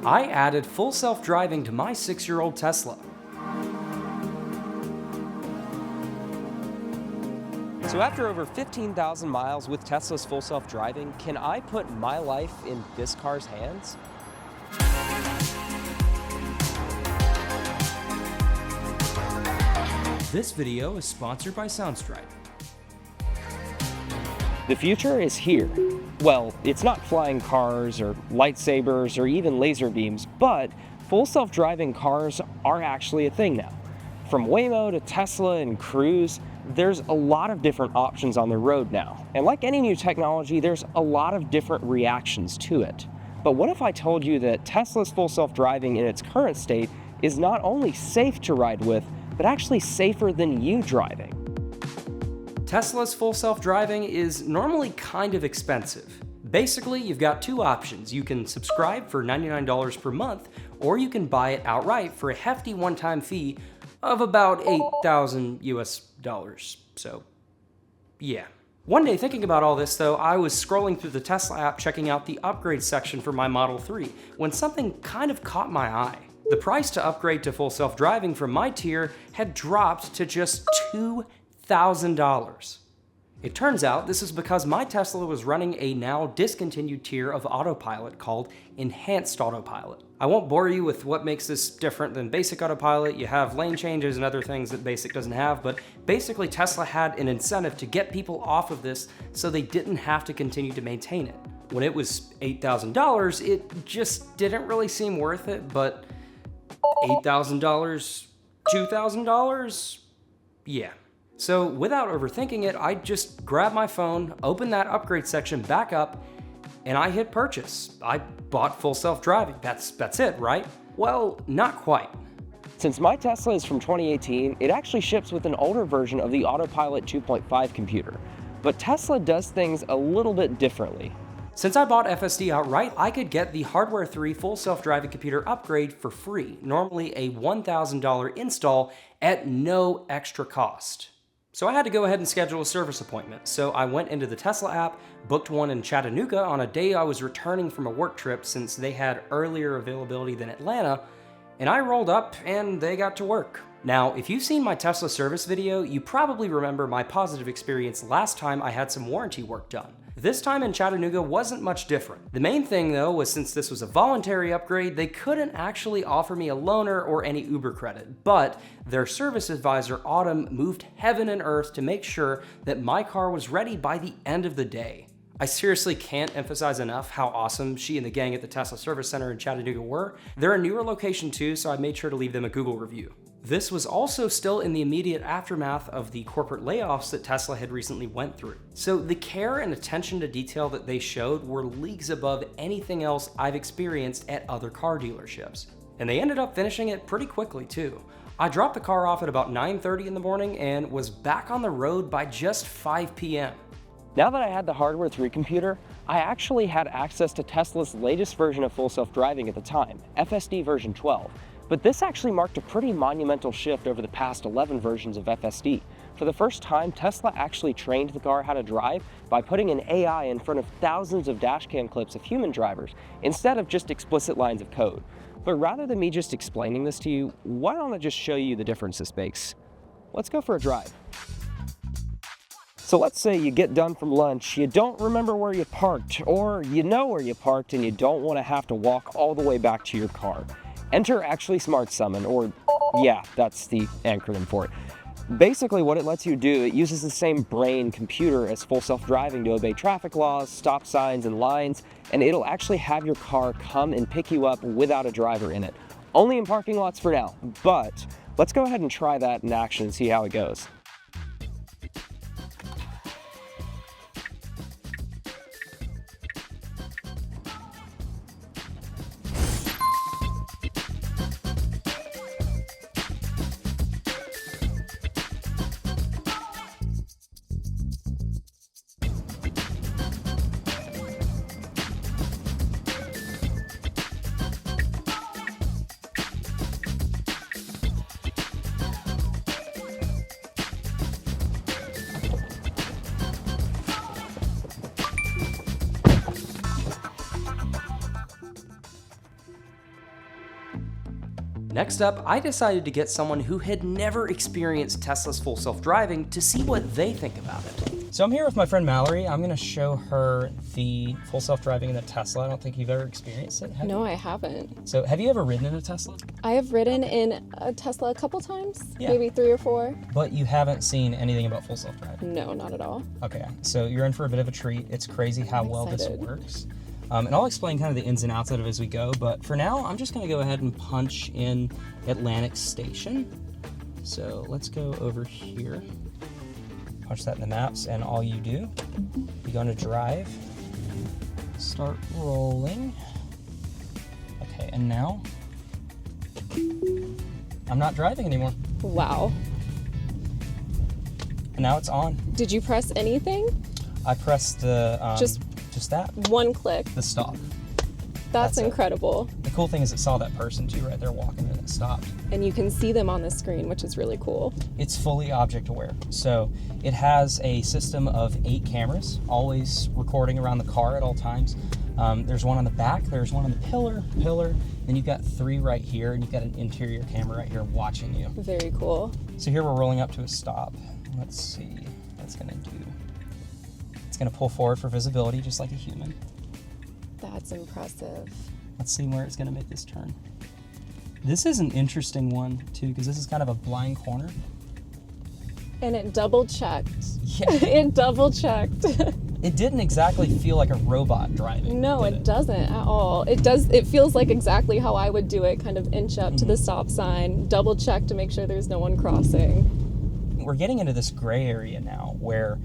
I added full self-driving to my 6-year-old Tesla. So after over 15,000 miles with Tesla's full self-driving, can I put my life in this car's hands? This video is sponsored by Soundstripe. The future is here. Well, it's not flying cars or lightsabers or even laser beams, but full self-driving cars are actually a thing now. From Waymo to Tesla and Cruise, there's a lot of different options on the road now. And like any new technology, there's a lot of different reactions to it. But what if I told you that Tesla's full self-driving in its current state is not only safe to ride with, but actually safer than you driving? Tesla's full self-driving is normally kind of expensive. Basically, you've got two options. You can subscribe for $99 per month, or you can buy it outright for a hefty one-time fee of about $8,000. So, yeah. One day, thinking about all this though, I was scrolling through the Tesla app checking out the upgrade section for my Model 3 when something kind of caught my eye. The price to upgrade to full self-driving from my tier had dropped to just $2,000. It turns out this is because my Tesla was running a now discontinued tier of autopilot called Enhanced Autopilot. I won't bore you with what makes this different than basic autopilot. You have lane changes and other things that basic doesn't have, but basically Tesla had an incentive to get people off of this so they didn't have to continue to maintain it. When it was $8,000, it just didn't really seem worth it, but $8,000, $2,000? Yeah. So without overthinking it, I just grabbed my phone, opened that upgrade section back up, and I hit purchase. I bought full self-driving. That's it, right? Well, not quite. Since my Tesla is from 2018, it actually ships with an older version of the Autopilot 2.5 computer. But Tesla does things a little bit differently. Since I bought FSD outright, I could get the Hardware 3 full self-driving computer upgrade for free, normally a $1,000 install at no extra cost. So I had to go ahead and schedule a service appointment. So I went into the Tesla app, booked one in Chattanooga on a day I was returning from a work trip since they had earlier availability than Atlanta, and I rolled up and they got to work. Now, if you've seen my Tesla service video, you probably remember my positive experience last time I had some warranty work done. This time in Chattanooga wasn't much different. The main thing though was since this was a voluntary upgrade, they couldn't actually offer me a loaner or any Uber credit, but their service advisor Autumn moved heaven and earth to make sure that my car was ready by the end of the day. I seriously can't emphasize enough how awesome she and the gang at the Tesla Service Center in Chattanooga were. They're a newer location too, so I made sure to leave them a Google review. This was also still in the immediate aftermath of the corporate layoffs that Tesla had recently went through. So the care and attention to detail that they showed were leagues above anything else I've experienced at other car dealerships. And they ended up finishing it pretty quickly too. I dropped the car off at about 9:30 in the morning and was back on the road by just 5 p.m. Now that I had the Hardware 3 computer, I actually had access to Tesla's latest version of full self-driving at the time, FSD version 12. But this actually marked a pretty monumental shift over the past 11 versions of FSD. For the first time, Tesla actually trained the car how to drive by putting an AI in front of thousands of dashcam clips of human drivers instead of just explicit lines of code. But rather than me just explaining this to you, why don't I just show you the difference this makes? Let's go for a drive. So let's say you get done from lunch, you don't remember where you parked, or you know where you parked and you don't want to have to walk all the way back to your car. Enter Actually Smart Summon, or yeah, that's the acronym for it. Basically what it lets you do, it uses the same brain computer as full self-driving to obey traffic laws, stop signs, and lines, and it'll actually have your car come and pick you up without a driver in it. Only in parking lots for now, but let's go ahead and try that in action and see how it goes. Next up, I decided to get someone who had never experienced Tesla's full self-driving to see what they think about it. So I'm here with my friend Mallory. I'm gonna show her the full self-driving in the Tesla. I don't think you've ever experienced it, have you? No, I haven't. So have you ever ridden in a Tesla? I have ridden in a Tesla a couple times, Yeah. maybe 3 or 4. But you haven't seen anything about full self-driving? No, not at all. Okay, so you're in for a bit of a treat. It's crazy how I'm well this excited. works. And I'll explain kind of the ins and outs of it as we go, but for now, I'm just gonna go ahead and punch in Atlantic Station. So let's go over here, punch that in the maps, and all you do, you go into drive, start rolling. Okay, and now, I'm not driving anymore. Wow. And now it's on. Did you press anything? I pressed the, just that, One click. the stop. That's it. incredible. The cool thing is it saw that person too right there walking and it stopped. And you can see them on the screen, which is really cool. It's fully object aware. So it has a system of 8 cameras, always recording around the car at all times. There's one on the back, there's one on the pillar, then you've got 3 right here, and you've got an interior camera right here watching you. Very cool. So here we're rolling up to a stop. Let's see what it's gonna do. It's gonna pull forward for visibility just like a human. That's impressive. Let's see where it's gonna make this turn. This is an interesting one too, because this is kind of a blind corner. And it double checked. Yeah. It double checked. It didn't exactly feel like a robot driving. No, did it doesn't at all. It feels like exactly how I would do it, kind of inch up to the stop sign, double check to make sure there's no one crossing. We're getting into this gray area now where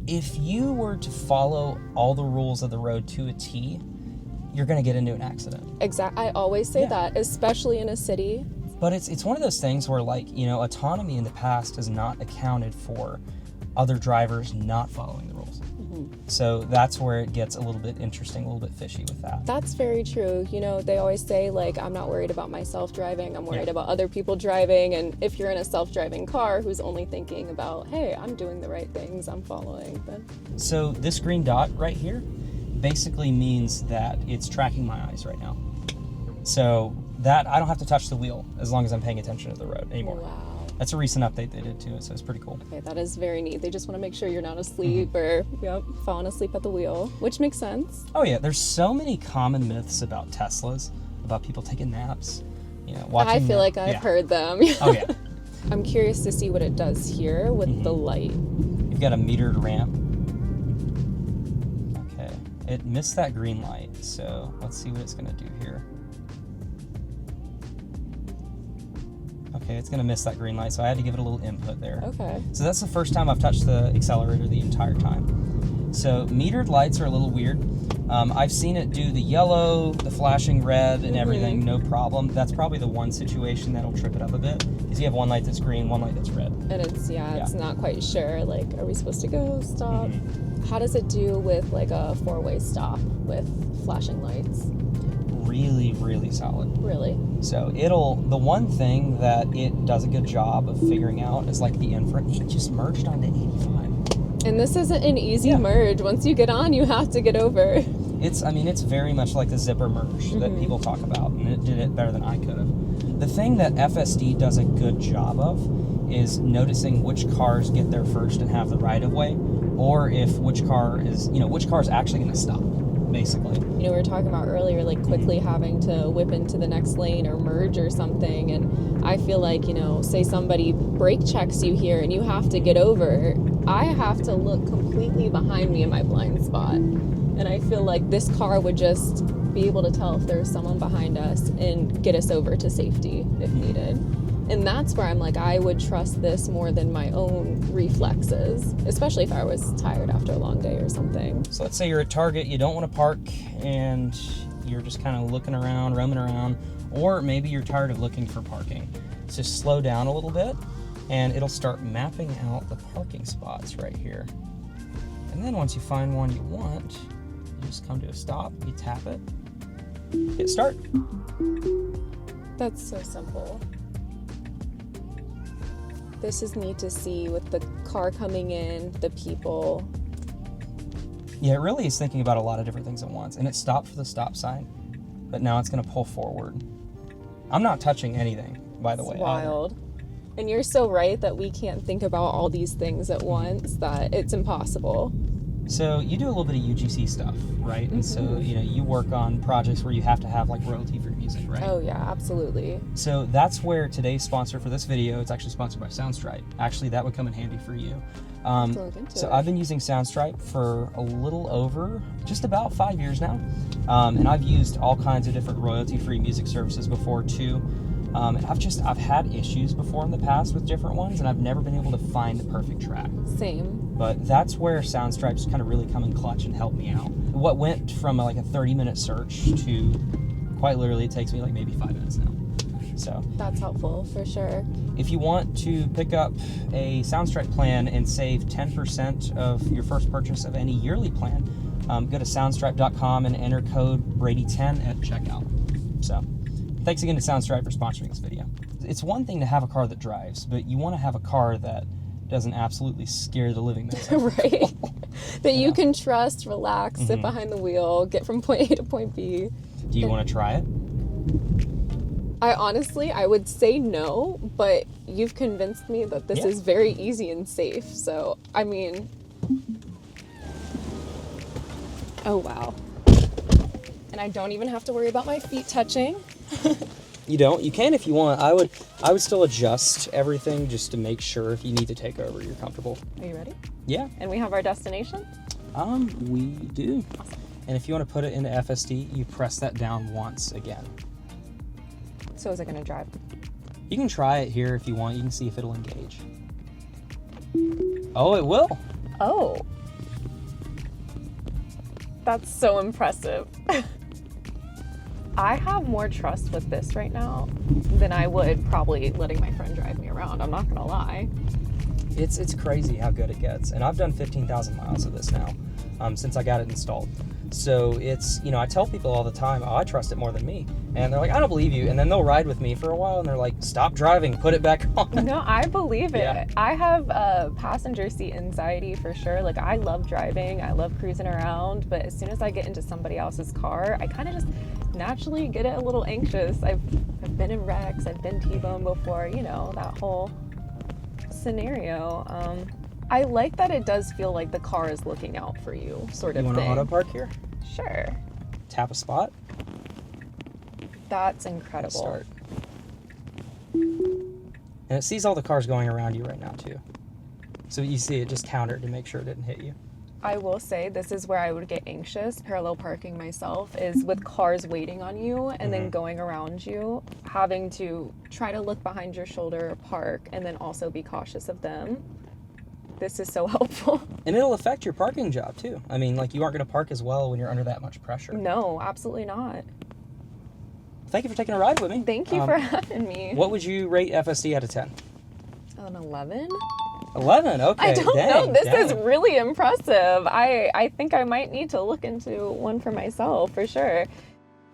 if you were to follow all the rules of the road to a T, you're going to get into an accident. I always say Yeah. that, especially in a city. But it's one of those things where, like, you know, autonomy in the past has not accounted for other drivers not following the rules. So that's where it gets a little bit interesting, a little bit fishy with that. That's very true. You know, they always say, like, I'm not worried about myself driving, I'm worried Yeah. about other people driving. And if you're in a self-driving car who's only thinking about, hey, I'm doing the right things, I'm following, then So this green dot right here basically means that it's tracking my eyes right now. So that I don't have to touch the wheel as long as I'm paying attention to the road anymore. wow. That's a recent update they did to it, so it's pretty cool. Okay, that is very neat. They just want to make sure you're not asleep or falling asleep at the wheel, which makes sense. Oh yeah, there's so many common myths about Teslas, about people taking naps. You know, watching. I feel like I've yeah. heard them. Oh yeah, I'm curious to see what it does here with the light. you've got a metered ramp. Okay, it missed that green light, so let's see what it's gonna do here. Okay, it's gonna miss that green light, so I had to give it a little input there. Okay. So that's the first time I've touched the accelerator the entire time. So metered lights are a little weird. I've seen it do the yellow, the flashing red, and everything, no problem. That's probably the one situation that'll trip it up a bit, is you have one light that's green, one light that's red. And it's not quite sure, like, are we supposed to go, stop? How does it do with like a 4-way stop with flashing lights? Really, really solid. Really? So the one thing that it does a good job of figuring out is like the inference. It just merged onto 85. And this isn't an easy Yeah. merge. Once you get on, you have to get over. It's very much like the zipper merge that people talk about, and it did it better than I could have. The thing that FSD does a good job of is noticing which cars get there first and have the right of way, or if which car is actually going to stop, basically. You know, we were talking about earlier, like quickly having to whip into the next lane or merge or something. And I feel like, you know, say somebody brake checks you here and you have to get over, I have to look completely behind me in my blind spot. And I feel like this car would just be able to tell if there's someone behind us and get us over to safety if needed. And that's where I'm like, I would trust this more than my own reflexes, especially if I was tired after a long day or something. So let's say you're at Target, you don't want to park, and you're just kind of looking around, roaming around, or maybe you're tired of looking for parking. Just slow down a little bit, and it'll start mapping out the parking spots right here. And then once you find one you want, you just come to a stop, you tap it, hit start. That's so simple. This is neat to see with the car coming in, the people. Yeah, it really is thinking about a lot of different things at once. And it stopped for the stop sign, but now it's going to pull forward. I'm not touching anything, by the way. It's wild. And you're so right that we can't think about all these things at once, that it's impossible. So you do a little bit of UGC stuff, right? And so, you work on projects where you have to have like royalty-free music, right? Oh yeah, absolutely. So that's where today's sponsor for this video, it's actually sponsored by Soundstripe. Actually, that would come in handy for you. So I've been using Soundstripe for a little over, just about 5 years now. And I've used all kinds of different royalty-free music services before too. I've had issues before in the past with different ones, and I've never been able to find the perfect track. Same. But that's where Soundstripe's kind of really come in clutch and helped me out. What went from like a 30-minute search to quite literally it takes me like maybe 5 minutes now. So that's helpful for sure. If you want to pick up a Soundstripe plan and save 10% of your first purchase of any yearly plan, go to soundstripe.com and enter code Brady10 at checkout. So thanks again to Soundstripe for sponsoring this video. It's one thing to have a car that drives, but you want to have a car that doesn't absolutely scare the living mess out of you. Right. That you can trust, relax, sit behind the wheel, get from point A to point B. Do you want to try it? I would say no, but you've convinced me that this is very easy and safe. So, I mean, oh wow. And I don't even have to worry about my feet touching. You don't? You can if you want. I would still adjust everything just to make sure if you need to take over, you're comfortable. Are you ready? Yeah. And we have our destination? We do. Awesome. And if you want to put it into FSD, you press that down once again. So is it going to drive? You can try it here if you want. You can see if it'll engage. Oh, it will. Oh. That's so impressive. I have more trust with this right now than I would probably letting my friend drive me around. I'm not gonna lie. It's crazy how good it gets. And I've done 15,000 miles of this now since I got it installed. So it's, I tell people all the time, oh, I trust it more than me. And they're like, I don't believe you. And then they'll ride with me for a while and they're like, stop driving, put it back on. No, I believe it. Yeah. I have passenger seat anxiety for sure. Like, I love driving, I love cruising around, but as soon as I get into somebody else's car, I kind of just naturally get a little anxious. I've been in wrecks, I've been T-boned before, that whole scenario. I like that it does feel like the car is looking out for you, sort of You want to thing. auto park here? Sure. Tap a spot. That's incredible. Start. And it sees all the cars going around you right now too. So you see it just countered to make sure it didn't hit you. I will say this is where I would get anxious, parallel parking myself, is with cars waiting on you and then going around you, having to try to look behind your shoulder, park, and then also be cautious of them. This is so helpful. And it'll affect your parking job too. I mean, like, you aren't going to park as well when you're under that much pressure. No, absolutely not. Thank you for taking a ride with me. Thank you for having me. What would you rate FSD out of 10? An 11? 11, okay. I don't dang, know. This dang. is really impressive. I think I might need to look into one for myself for sure.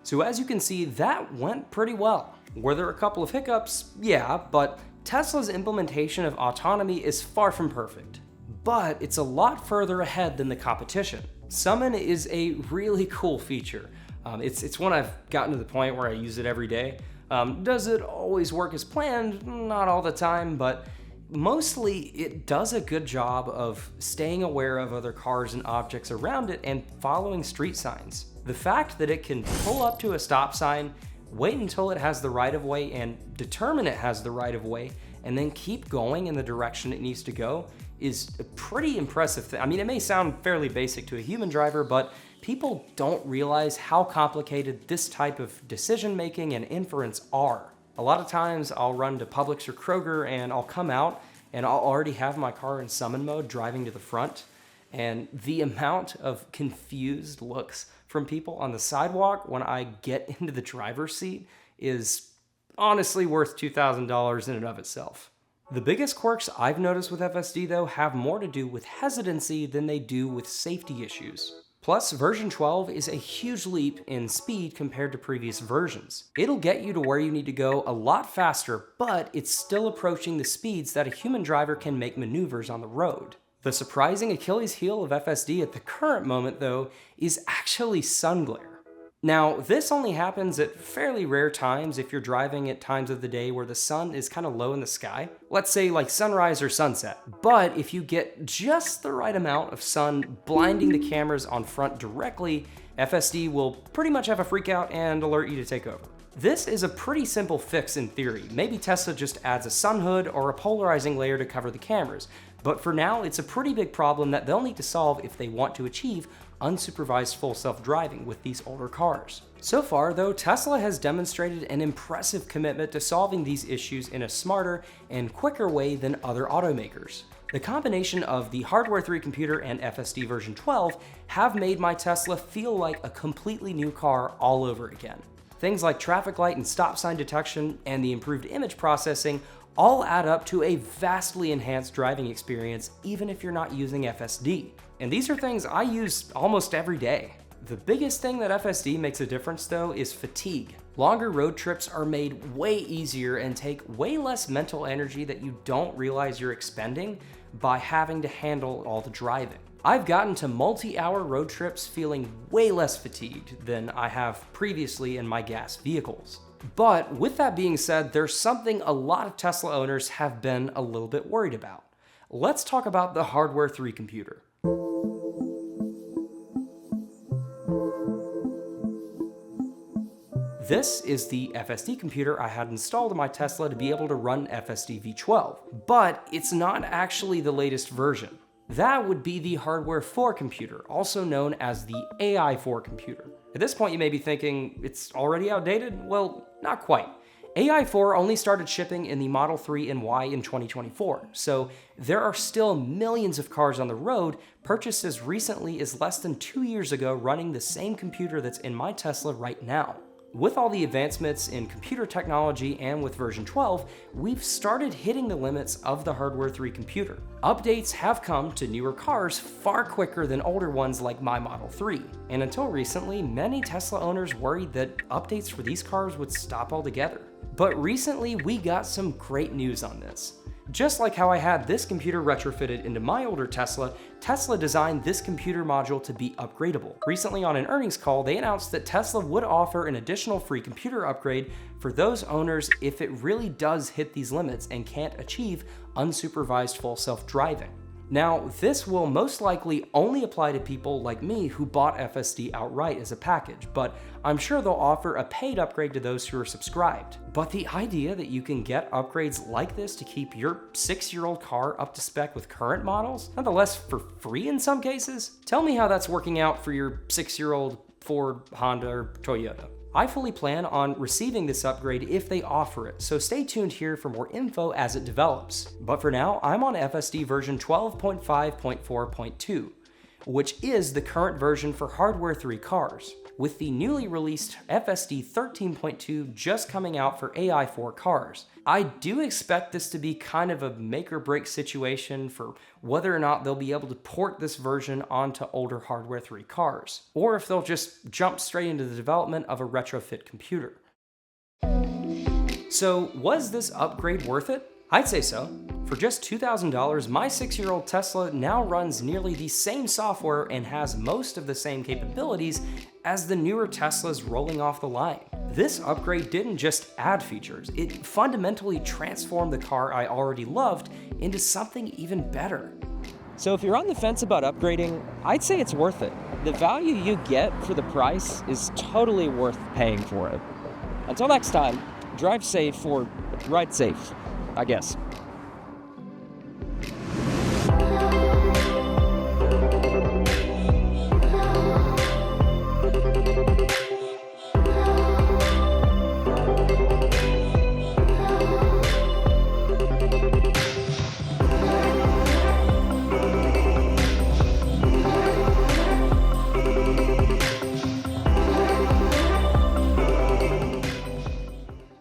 So as you can see, that went pretty well. Were there a couple of hiccups? Yeah, but Tesla's implementation of autonomy is far from perfect. But it's a lot further ahead than the competition. Summon is a really cool feature. It's one I've gotten to the point where I use it every day. Does it always work as planned? Not all the time, but mostly it does a good job of staying aware of other cars and objects around it and following street signs. The fact that it can pull up to a stop sign, wait until it has the right of way and determine it has the right of way, and then keep going in the direction it needs to go is a pretty impressive thing. I mean, it may sound fairly basic to a human driver, but people don't realize how complicated this type of decision making and inference are. A lot of times I'll run to Publix or Kroger and I'll come out and I'll already have my car in summon mode driving to the front, and the amount of confused looks from people on the sidewalk when I get into the driver's seat is honestly worth $2,000 in and of itself. The biggest quirks I've noticed with FSD though have more to do with hesitancy than they do with safety issues. Plus, version 12 is a huge leap in speed compared to previous versions. It'll get you to where you need to go a lot faster, but it's still approaching the speeds that a human driver can make maneuvers on the road. The surprising Achilles heel of FSD at the current moment though is actually sun glare. Now, this only happens at fairly rare times if you're driving at times of the day where the sun is kind of low in the sky. Let's say like sunrise or sunset. But if you get just the right amount of sun blinding the cameras on front directly, FSD will pretty much have a freak out and alert you to take over. This is a pretty simple fix in theory. Maybe Tesla just adds a sun hood or a polarizing layer to cover the cameras. But for now, it's a pretty big problem that they'll need to solve if they want to achieve unsupervised full self-driving with these older cars. So far, though, Tesla has demonstrated an impressive commitment to solving these issues in a smarter and quicker way than other automakers. The combination of the Hardware 3 computer and FSD version 12 have made my Tesla feel like a completely new car all over again. Things like traffic light and stop sign detection and the improved image processing all add up to a vastly enhanced driving experience even if you're not using FSD. And these are things I use almost every day. The biggest thing that FSD makes a difference though is fatigue. Longer road trips are made way easier and take way less mental energy that you don't realize you're expending by having to handle all the driving. I've gotten to multi-hour road trips feeling way less fatigued than I have previously in my gas vehicles. But with that being said, there's something a lot of Tesla owners have been a little bit worried about. Let's talk about the Hardware 3 computer. This is the FSD computer I had installed in my Tesla to be able to run FSD v12, but it's not actually the latest version. That would be the Hardware 4 computer, also known as the AI4 computer. At this point you may be thinking, it's already outdated? Well, not quite. AI4 only started shipping in the Model 3 and Y in 2024, so there are still millions of cars on the road purchased as recently as less than 2 years ago running the same computer that's in my Tesla right now. With all the advancements in computer technology and with version 12, we've started hitting the limits of the Hardware 3 computer. Updates have come to newer cars far quicker than older ones like my Model 3. And until recently, many Tesla owners worried that updates for these cars would stop altogether. But recently, we got some great news on this. Just like how I had this computer retrofitted into my older Tesla, Tesla designed this computer module to be upgradable. Recently on an earnings call, they announced that Tesla would offer an additional free computer upgrade for those owners if it really does hit these limits and can't achieve unsupervised full self-driving. Now, this will most likely only apply to people like me who bought FSD outright as a package, but I'm sure they'll offer a paid upgrade to those who are subscribed. But the idea that you can get upgrades like this to keep your 6-year-old car up to spec with current models, nonetheless for free in some cases? Tell me how that's working out for your 6-year-old Ford, Honda, or Toyota. I fully plan on receiving this upgrade if they offer it, so stay tuned here for more info as it develops. But for now, I'm on FSD version 12.5.4.2, which is the current version for Hardware 3 cars, with the newly released FSD 13.2 just coming out for AI4 cars. I do expect this to be kind of a make or break situation for whether or not they'll be able to port this version onto older Hardware 3 cars, or if they'll just jump straight into the development of a retrofit computer. So was this upgrade worth it? I'd say so. For just $2,000, my 6-year-old Tesla now runs nearly the same software and has most of the same capabilities as the newer Teslas rolling off the line. This upgrade didn't just add features, it fundamentally transformed the car I already loved into something even better. So if you're on the fence about upgrading, I'd say it's worth it. The value you get for the price is totally worth paying for it. Until next time, drive safe or ride safe, I guess.